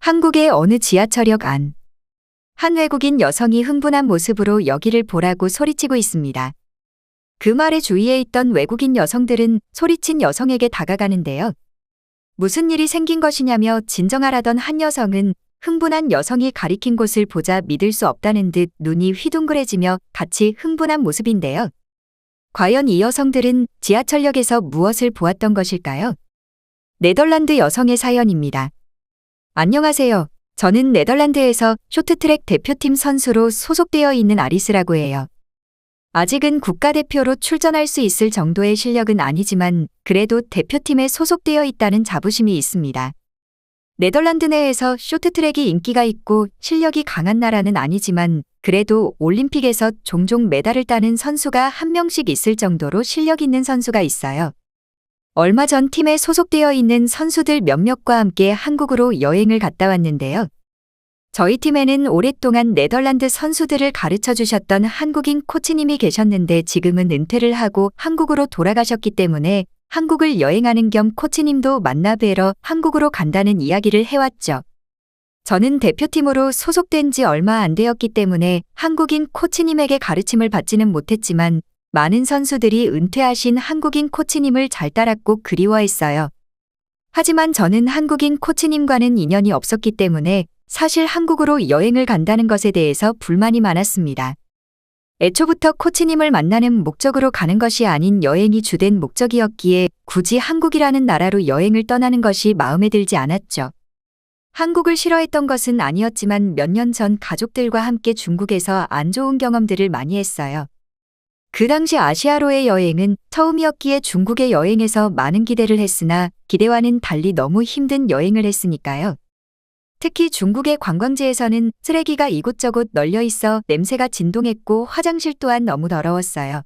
한국의 어느 지하철역 안. 한 외국인 여성이 흥분한 모습으로 여기를 보라고 소리치고 있습니다. 그 말에 주위에 있던 외국인 여성들은 소리친 여성에게 다가가는데요. 무슨 일이 생긴 것이냐며 진정하라던 한 여성은 흥분한 여성이 가리킨 곳을 보자 믿을 수 없다는 듯 눈이 휘둥그레지며 같이 흥분한 모습인데요. 과연 이 여성들은 지하철역에서 무엇을 보았던 것일까요? 네덜란드 여성의 사연입니다. 안녕하세요. 저는 네덜란드에서 쇼트트랙 대표팀 선수로 소속되어 있는 아리스라고 해요. 아직은 국가대표로 출전할 수 있을 정도의 실력은 아니지만 그래도 대표팀에 소속되어 있다는 자부심이 있습니다. 네덜란드 내에서 쇼트트랙이 인기가 있고 실력이 강한 나라는 아니지만 그래도 올림픽에서 종종 메달을 따는 선수가 한 명씩 있을 정도로 실력 있는 선수가 있어요. 얼마 전 팀에 소속되어 있는 선수들 몇몇과 함께 한국으로 여행을 갔다 왔는데요. 저희 팀에는 오랫동안 네덜란드 선수들을 가르쳐 주셨던 한국인 코치님이 계셨는데 지금은 은퇴를 하고 한국으로 돌아가셨기 때문에 한국을 여행하는 겸 코치님도 만나 뵈러 한국으로 간다는 이야기를 해왔죠. 저는 대표팀으로 소속된 지 얼마 안 되었기 때문에 한국인 코치님에게 가르침을 받지는 못했지만 많은 선수들이 은퇴하신 한국인 코치님을 잘 따랐고 그리워했어요. 하지만 저는 한국인 코치님과는 인연이 없었기 때문에 사실 한국으로 여행을 간다는 것에 대해서 불만이 많았습니다. 애초부터 코치님을 만나는 목적으로 가는 것이 아닌 여행이 주된 목적이었기에 굳이 한국이라는 나라로 여행을 떠나는 것이 마음에 들지 않았죠. 한국을 싫어했던 것은 아니었지만 몇 년 전 가족들과 함께 중국에서 안 좋은 경험들을 많이 했어요. 그 당시 아시아로의 여행은 처음이었기에 중국의 여행에서 많은 기대를 했으나 기대와는 달리 너무 힘든 여행을 했으니까요. 특히 중국의 관광지에서는 쓰레기가 이곳저곳 널려 있어 냄새가 진동했고 화장실 또한 너무 더러웠어요.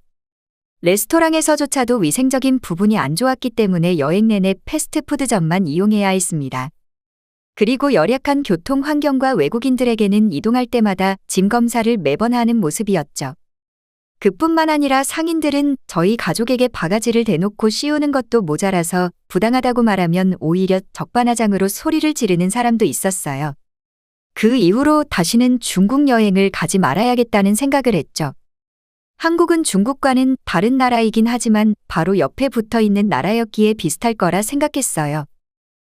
레스토랑에서조차도 위생적인 부분이 안 좋았기 때문에 여행 내내 패스트푸드점만 이용해야 했습니다. 그리고 열악한 교통 환경과 외국인들에게는 이동할 때마다 짐 검사를 매번 하는 모습이었죠. 그뿐만 아니라 상인들은 저희 가족에게 바가지를 대놓고 씌우는 것도 모자라서 부당하다고 말하면 오히려 적반하장으로 소리를 지르는 사람도 있었어요. 그 이후로 다시는 중국 여행을 가지 말아야겠다는 생각을 했죠. 한국은 중국과는 다른 나라이긴 하지만 바로 옆에 붙어 있는 나라였기에 비슷할 거라 생각했어요.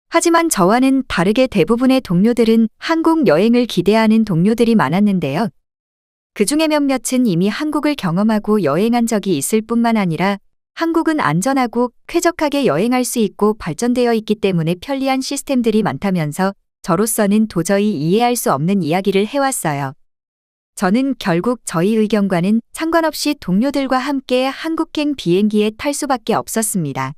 하지만 저와는 다르게 대부분의 동료들은 한국 여행을 기대하는 동료들이 많았는데요. 그중에 몇몇은 이미 한국을 경험하고 여행한 적이 있을 뿐만 아니라 한국은 안전하고 쾌적하게 여행할 수 있고 발전되어 있기 때문에 편리한 시스템들이 많다면서 저로서는 도저히 이해할 수 없는 이야기를 해왔어요. 저는 결국 저희 의견과는 상관없이 동료들과 함께 한국행 비행기에 탈 수밖에 없었습니다.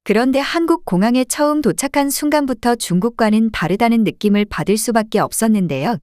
그런데 한국 공항에 처음 도착한 순간부터 중국과는 다르다는 느낌을 받을 수밖에 없었는데요.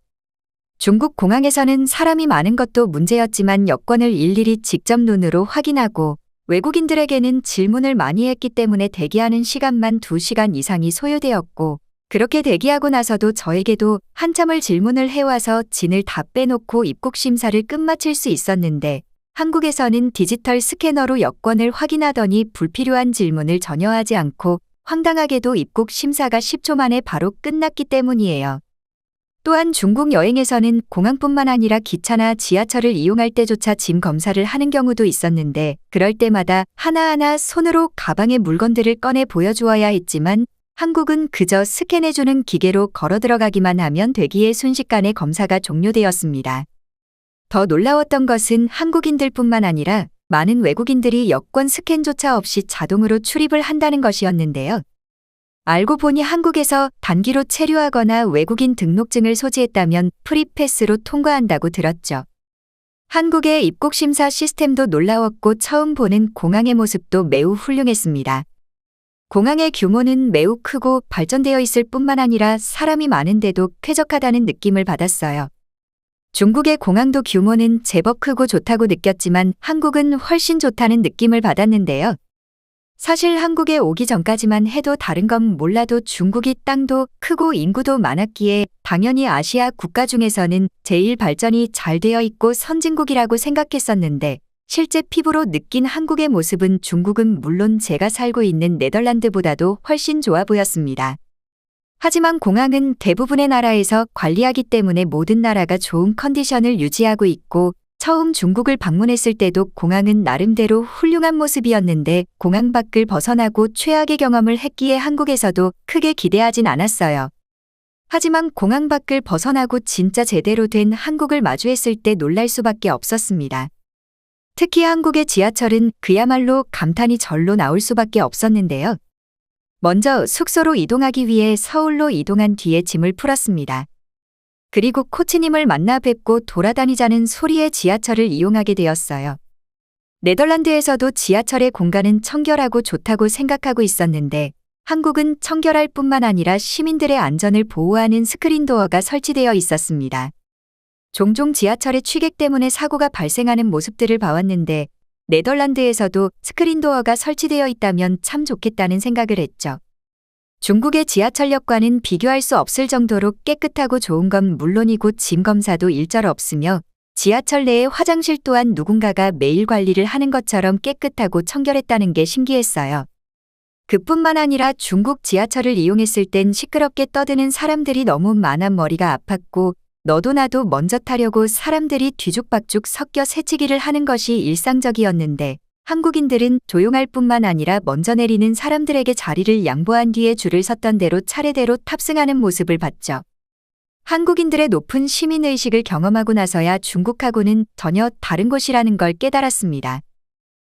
중국 공항에서는 사람이 많은 것도 문제였지만 여권을 일일이 직접 눈으로 확인하고 외국인들에게는 질문을 많이 했기 때문에 대기하는 시간만 2시간 이상이 소요되었고 그렇게 대기하고 나서도 저에게도 한참을 질문을 해와서 진을 다 빼놓고 입국 심사를 끝마칠 수 있었는데 한국에서는 디지털 스캐너로 여권을 확인하더니 불필요한 질문을 전혀 하지 않고 황당하게도 입국 심사가 10초 만에 바로 끝났기 때문이에요. 또한 중국 여행에서는 공항뿐만 아니라 기차나 지하철을 이용할 때조차 짐 검사를 하는 경우도 있었는데 그럴 때마다 하나하나 손으로 가방의 물건들을 꺼내 보여주어야 했지만 한국은 그저 스캔해주는 기계로 걸어 들어가기만 하면 되기에 순식간에 검사가 종료되었습니다. 더 놀라웠던 것은 한국인들뿐만 아니라 많은 외국인들이 여권 스캔조차 없이 자동으로 출입을 한다는 것이었는데요. 알고 보니 한국에서 단기로 체류하거나 외국인 등록증을 소지했다면 프리패스로 통과한다고 들었죠. 한국의 입국심사 시스템도 놀라웠고 처음 보는 공항의 모습도 매우 훌륭했습니다. 공항의 규모는 매우 크고 발전되어 있을 뿐만 아니라 사람이 많은데도 쾌적하다는 느낌을 받았어요. 중국의 공항도 규모는 제법 크고 좋다고 느꼈지만 한국은 훨씬 좋다는 느낌을 받았는데요. 사실 한국에 오기 전까지만 해도 다른 건 몰라도 중국이 땅도 크고 인구도 많았기에 당연히 아시아 국가 중에서는 제일 발전이 잘 되어 있고 선진국이라고 생각했었는데 실제 피부로 느낀 한국의 모습은 중국은 물론 제가 살고 있는 네덜란드보다도 훨씬 좋아 보였습니다. 하지만 공항은 대부분의 나라에서 관리하기 때문에 모든 나라가 좋은 컨디션을 유지하고 있고 처음 중국을 방문했을 때도 공항은 나름대로 훌륭한 모습이었는데 공항 밖을 벗어나고 최악의 경험을 했기에 한국에서도 크게 기대하진 않았어요. 하지만 공항 밖을 벗어나고 진짜 제대로 된 한국을 마주했을 때 놀랄 수밖에 없었습니다. 특히 한국의 지하철은 그야말로 감탄이 절로 나올 수밖에 없었는데요. 먼저 숙소로 이동하기 위해 서울로 이동한 뒤에 짐을 풀었습니다. 그리고 코치님을 만나 뵙고 돌아다니자는 소리에 지하철을 이용하게 되었어요. 네덜란드에서도 지하철의 공간은 청결하고 좋다고 생각하고 있었는데 한국은 청결할 뿐만 아니라 시민들의 안전을 보호하는 스크린도어가 설치되어 있었습니다. 종종 지하철의 취객 때문에 사고가 발생하는 모습들을 봐왔는데 네덜란드에서도 스크린도어가 설치되어 있다면 참 좋겠다는 생각을 했죠. 중국의 지하철역과는 비교할 수 없을 정도로 깨끗하고 좋은 건 물론이고 짐 검사도 일절 없으며 지하철 내의 화장실 또한 누군가가 매일 관리를 하는 것처럼 깨끗하고 청결했다는 게 신기했어요. 그뿐만 아니라 중국 지하철을 이용했을 땐 시끄럽게 떠드는 사람들이 너무 많아 머리가 아팠고 너도 나도 먼저 타려고 사람들이 뒤죽박죽 섞여 새치기를 하는 것이 일상적이었는데 한국인들은 조용할 뿐만 아니라 먼저 내리는 사람들에게 자리를 양보한 뒤에 줄을 섰던 대로 차례대로 탑승하는 모습을 봤죠. 한국인들의 높은 시민의식을 경험하고 나서야 중국하고는 전혀 다른 곳이라는 걸 깨달았습니다.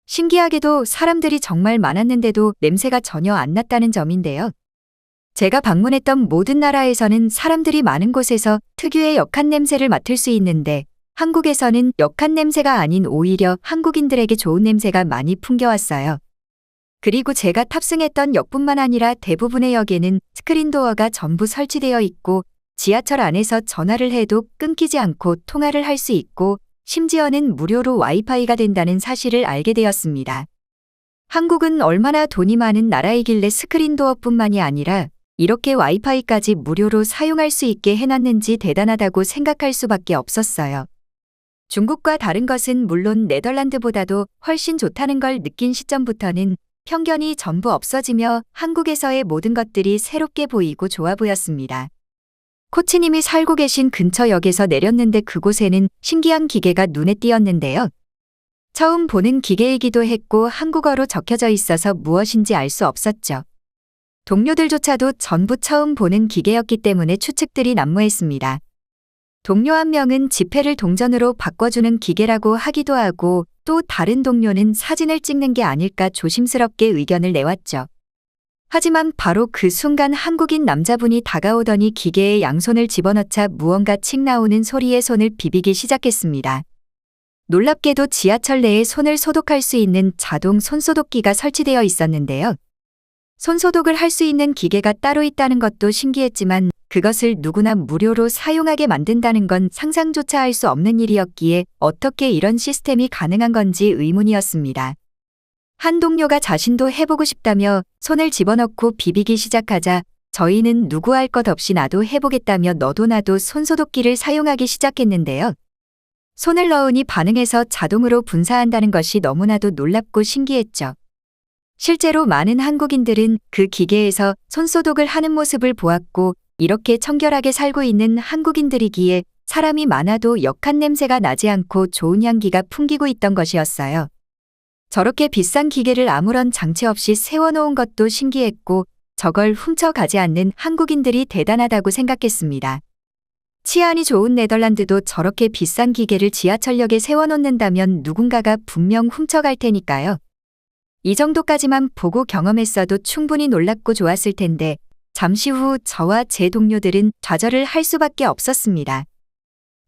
신기하게도 사람들이 정말 많았는데도 냄새가 전혀 안 났다는 점인데요. 제가 방문했던 모든 나라에서는 사람들이 많은 곳에서 특유의 역한 냄새를 맡을 수 있는데 한국에서는 역한 냄새가 아닌 오히려 한국인들에게 좋은 냄새가 많이 풍겨왔어요. 그리고 제가 탑승했던 역뿐만 아니라 대부분의 역에는 스크린도어가 전부 설치되어 있고 지하철 안에서 전화를 해도 끊기지 않고 통화를 할 수 있고 심지어는 무료로 와이파이가 된다는 사실을 알게 되었습니다. 한국은 얼마나 돈이 많은 나라이길래 스크린도어뿐만이 아니라 이렇게 와이파이까지 무료로 사용할 수 있게 해놨는지 대단하다고 생각할 수밖에 없었어요. 중국과 다른 것은 물론 네덜란드보다도 훨씬 좋다는 걸 느낀 시점부터는 편견이 전부 없어지며 한국에서의 모든 것들이 새롭게 보이고 좋아 보였습니다. 코치님이 살고 계신 근처 역에서 내렸는데 그곳에는 신기한 기계가 눈에 띄었는데요. 처음 보는 기계이기도 했고 한국어로 적혀져 있어서 무엇인지 알 수 없었죠. 동료들조차도 전부 처음 보는 기계였기 때문에 추측들이 난무했습니다. 동료 한 명은 지폐를 동전으로 바꿔주는 기계라고 하기도 하고 또 다른 동료는 사진을 찍는 게 아닐까 조심스럽게 의견을 내왔죠. 하지만 바로 그 순간 한국인 남자분이 다가오더니 기계에 양손을 집어넣자 무언가 칙 나오는 소리에 손을 비비기 시작했습니다. 놀랍게도 지하철 내에 손을 소독할 수 있는 자동 손소독기가 설치되어 있었는데요. 손소독을 할 수 있는 기계가 따로 있다는 것도 신기했지만 그것을 누구나 무료로 사용하게 만든다는 건 상상조차 할 수 없는 일이었기에 어떻게 이런 시스템이 가능한 건지 의문이었습니다. 한 동료가 자신도 해보고 싶다며 손을 집어넣고 비비기 시작하자 저희는 누구 할 것 없이 나도 해보겠다며 너도 나도 손소독기를 사용하기 시작했는데요. 손을 넣으니 반응해서 자동으로 분사한다는 것이 너무나도 놀랍고 신기했죠. 실제로 많은 한국인들은 그 기계에서 손소독을 하는 모습을 보았고 이렇게 청결하게 살고 있는 한국인들이기에 사람이 많아도 역한 냄새가 나지 않고 좋은 향기가 풍기고 있던 것이었어요. 저렇게 비싼 기계를 아무런 장치 없이 세워놓은 것도 신기했고 저걸 훔쳐가지 않는 한국인들이 대단하다고 생각했습니다. 치안이 좋은 네덜란드도 저렇게 비싼 기계를 지하철역에 세워놓는다면 누군가가 분명 훔쳐갈 테니까요. 이 정도까지만 보고 경험했어도 충분히 놀랍고 좋았을 텐데 잠시 후 저와 제 동료들은 좌절을 할 수밖에 없었습니다.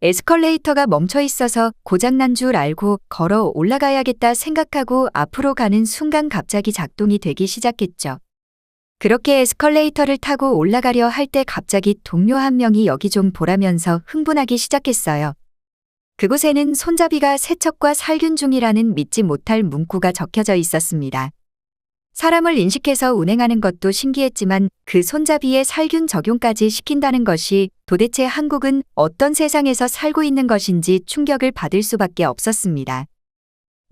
에스컬레이터가 멈춰 있어서 고장난 줄 알고 걸어 올라가야겠다 생각하고 앞으로 가는 순간 갑자기 작동이 되기 시작했죠. 그렇게 에스컬레이터를 타고 올라가려 할 때 갑자기 동료 한 명이 여기 좀 보라면서 흥분하기 시작했어요. 그곳에는 손잡이가 세척과 살균 중이라는 믿지 못할 문구가 적혀져 있었습니다. 사람을 인식해서 운행하는 것도 신기했지만 그 손잡이에 살균 적용까지 시킨다는 것이 도대체 한국은 어떤 세상에서 살고 있는 것인지 충격을 받을 수밖에 없었습니다.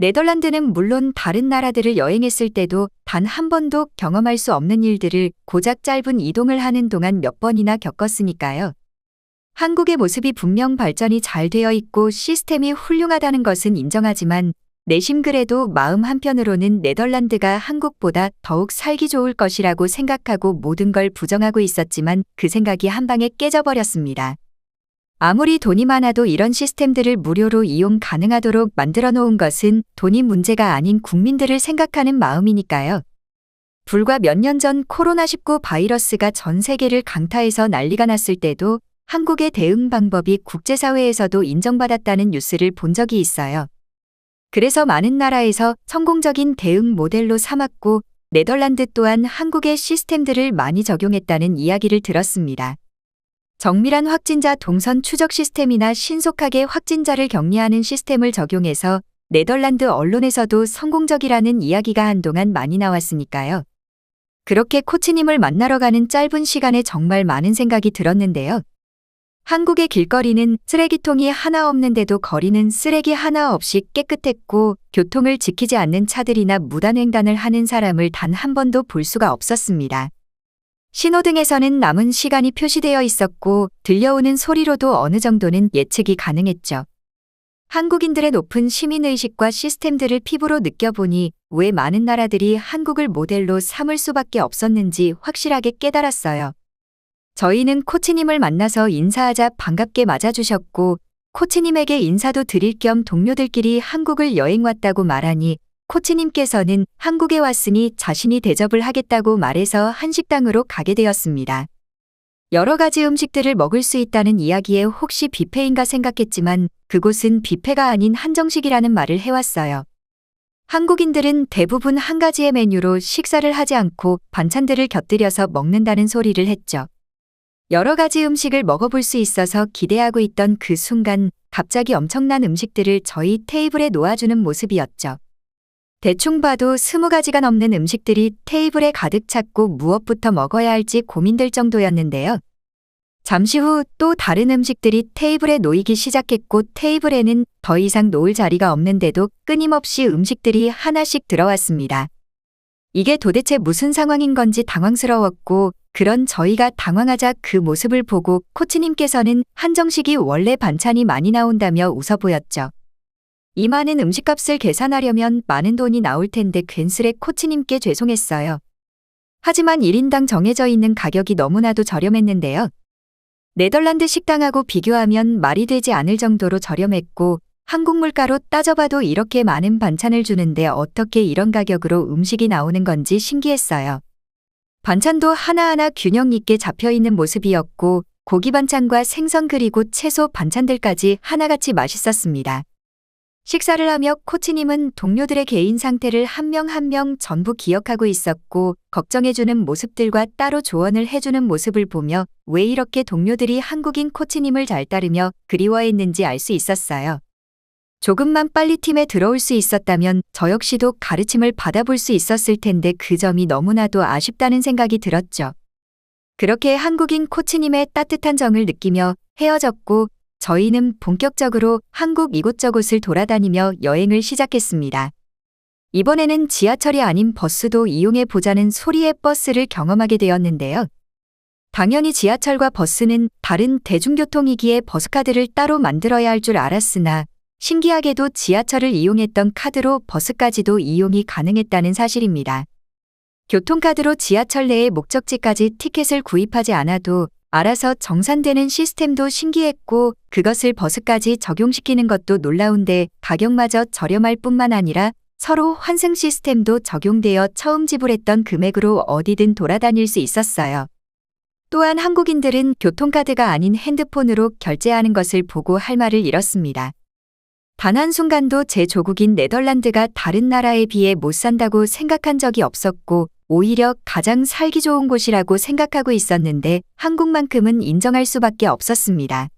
네덜란드는 물론 다른 나라들을 여행했을 때도 단 한 번도 경험할 수 없는 일들을 고작 짧은 이동을 하는 동안 몇 번이나 겪었으니까요. 한국의 모습이 분명 발전이 잘 되어 있고 시스템이 훌륭하다는 것은 인정하지만 내심 그래도 마음 한편으로는 네덜란드가 한국보다 더욱 살기 좋을 것이라고 생각하고 모든 걸 부정하고 있었지만 그 생각이 한 방에 깨져버렸습니다. 아무리 돈이 많아도 이런 시스템들을 무료로 이용 가능하도록 만들어 놓은 것은 돈이 문제가 아닌 국민들을 생각하는 마음이니까요. 불과 몇 년 전 코로나19 바이러스가 전 세계를 강타해서 난리가 났을 때도 한국의 대응 방법이 국제사회에서도 인정받았다는 뉴스를 본 적이 있어요. 그래서 많은 나라에서 성공적인 대응 모델로 삼았고 네덜란드 또한 한국의 시스템들을 많이 적용했다는 이야기를 들었습니다. 정밀한 확진자 동선 추적 시스템이나 신속하게 확진자를 격리하는 시스템을 적용해서 네덜란드 언론에서도 성공적이라는 이야기가 한동안 많이 나왔으니까요. 그렇게 코치님을 만나러 가는 짧은 시간에 정말 많은 생각이 들었는데요. 한국의 길거리는 쓰레기통이 하나 없는데도 거리는 쓰레기 하나 없이 깨끗했고 교통을 지키지 않는 차들이나 무단횡단을 하는 사람을 단 한 번도 볼 수가 없었습니다. 신호등에서는 남은 시간이 표시되어 있었고 들려오는 소리로도 어느 정도는 예측이 가능했죠. 한국인들의 높은 시민의식과 시스템들을 피부로 느껴보니 왜 많은 나라들이 한국을 모델로 삼을 수밖에 없었는지 확실하게 깨달았어요. 저희는 코치님을 만나서 인사하자 반갑게 맞아주셨고 코치님에게 인사도 드릴 겸 동료들끼리 한국을 여행 왔다고 말하니 코치님께서는 한국에 왔으니 자신이 대접을 하겠다고 말해서 한식당으로 가게 되었습니다. 여러 가지 음식들을 먹을 수 있다는 이야기에 혹시 뷔페인가 생각했지만 그곳은 뷔페가 아닌 한정식이라는 말을 해왔어요. 한국인들은 대부분 한 가지의 메뉴로 식사를 하지 않고 반찬들을 곁들여서 먹는다는 소리를 했죠. 여러 가지 음식을 먹어볼 수 있어서 기대하고 있던 그 순간 갑자기 엄청난 음식들을 저희 테이블에 놓아주는 모습이었죠. 대충 봐도 20가지가 넘는 음식들이 테이블에 가득 찼고 무엇부터 먹어야 할지 고민될 정도였는데요. 잠시 후 또 다른 음식들이 테이블에 놓이기 시작했고 테이블에는 더 이상 놓을 자리가 없는데도 끊임없이 음식들이 하나씩 들어왔습니다. 이게 도대체 무슨 상황인 건지 당황스러웠고 그런 저희가 당황하자 그 모습을 보고 코치님께서는 한정식이 원래 반찬이 많이 나온다며 웃어 보였죠. 이 많은 음식값을 계산하려면 많은 돈이 나올 텐데 괜스레 코치님께 죄송했어요. 하지만 1인당 정해져 있는 가격이 너무나도 저렴했는데요. 네덜란드 식당하고 비교하면 말이 되지 않을 정도로 저렴했고 한국 물가로 따져봐도 이렇게 많은 반찬을 주는데 어떻게 이런 가격으로 음식이 나오는 건지 신기했어요. 반찬도 하나하나 균형 있게 잡혀있는 모습이었고 고기 반찬과 생선 그리고 채소 반찬들까지 하나같이 맛있었습니다. 식사를 하며 코치님은 동료들의 개인 상태를 한 명 한 명 전부 기억하고 있었고 걱정해주는 모습들과 따로 조언을 해주는 모습을 보며 왜 이렇게 동료들이 한국인 코치님을 잘 따르며 그리워했는지 알 수 있었어요. 조금만 빨리 팀에 들어올 수 있었다면 저 역시도 가르침을 받아볼 수 있었을 텐데 그 점이 너무나도 아쉽다는 생각이 들었죠. 그렇게 한국인 코치님의 따뜻한 정을 느끼며 헤어졌고 저희는 본격적으로 한국 이곳저곳을 돌아다니며 여행을 시작했습니다. 이번에는 지하철이 아닌 버스도 이용해 보자는 소리의 버스를 경험하게 되었는데요. 당연히 지하철과 버스는 다른 대중교통이기에 버스카드를 따로 만들어야 할 줄 알았으나 신기하게도 지하철을 이용했던 카드로 버스까지도 이용이 가능했다는 사실입니다. 교통카드로 지하철 내의 목적지까지 티켓을 구입하지 않아도 알아서 정산되는 시스템도 신기했고 그것을 버스까지 적용시키는 것도 놀라운데 가격마저 저렴할 뿐만 아니라 서로 환승 시스템도 적용되어 처음 지불했던 금액으로 어디든 돌아다닐 수 있었어요. 또한 한국인들은 교통카드가 아닌 핸드폰으로 결제하는 것을 보고 할 말을 잃었습니다. 단 한순간도 제 조국인 네덜란드가 다른 나라에 비해 못 산다고 생각한 적이 없었고 오히려 가장 살기 좋은 곳이라고 생각하고 있었는데 한국만큼은 인정할 수밖에 없었습니다.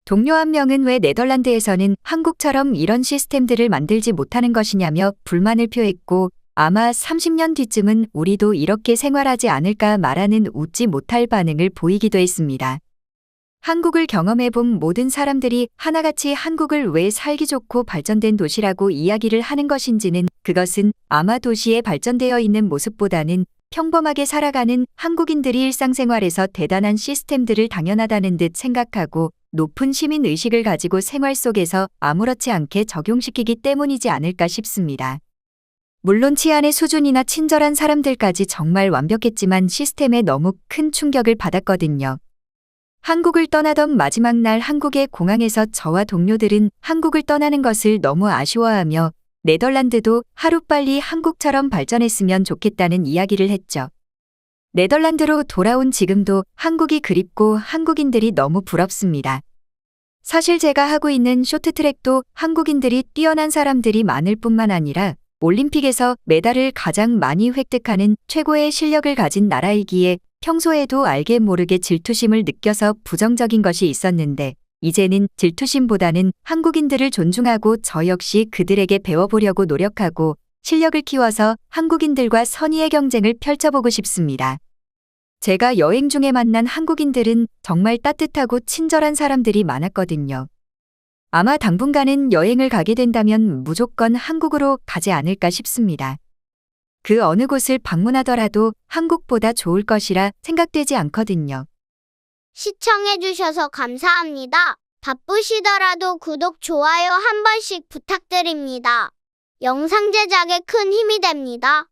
동료 한 명은 왜 네덜란드에서는 한국처럼 이런 시스템들을 만들지 못하는 것이냐며 불만을 표했고 아마 30년 뒤쯤은 우리도 이렇게 생활하지 않을까 말하는 웃지 못할 반응을 보이기도 했습니다. 한국을 경험해본 모든 사람들이 하나같이 한국을 왜 살기 좋고 발전된 도시라고 이야기를 하는 것인지는 그것은 아마 도시에 발전되어 있는 모습보다는 평범하게 살아가는 한국인들이 일상생활에서 대단한 시스템들을 당연하다는 듯 생각하고 높은 시민의식을 가지고 생활 속에서 아무렇지 않게 적용시키기 때문이지 않을까 싶습니다. 물론 치안의 수준이나 친절한 사람들까지 정말 완벽했지만 시스템에 너무 큰 충격을 받았거든요. 한국을 떠나던 마지막 날 한국의 공항에서 저와 동료들은 한국을 떠나는 것을 너무 아쉬워하며 네덜란드도 하루빨리 한국처럼 발전했으면 좋겠다는 이야기를 했죠. 네덜란드로 돌아온 지금도 한국이 그립고 한국인들이 너무 부럽습니다. 사실 제가 하고 있는 쇼트트랙도 한국인들이 뛰어난 사람들이 많을 뿐만 아니라 올림픽에서 메달을 가장 많이 획득하는 최고의 실력을 가진 나라이기에 평소에도 알게 모르게 질투심을 느껴서 부정적인 것이 있었는데 이제는 질투심보다는 한국인들을 존중하고 저 역시 그들에게 배워보려고 노력하고 실력을 키워서 한국인들과 선의의 경쟁을 펼쳐보고 싶습니다. 제가 여행 중에 만난 한국인들은 정말 따뜻하고 친절한 사람들이 많았거든요. 아마 당분간은 여행을 가게 된다면 무조건 한국으로 가지 않을까 싶습니다. 그 어느 곳을 방문하더라도 한국보다 좋을 것이라 생각되지 않거든요. 시청해주셔서 감사합니다. 바쁘시더라도 구독, 좋아요 한 번씩 부탁드립니다. 영상 제작에 큰 힘이 됩니다.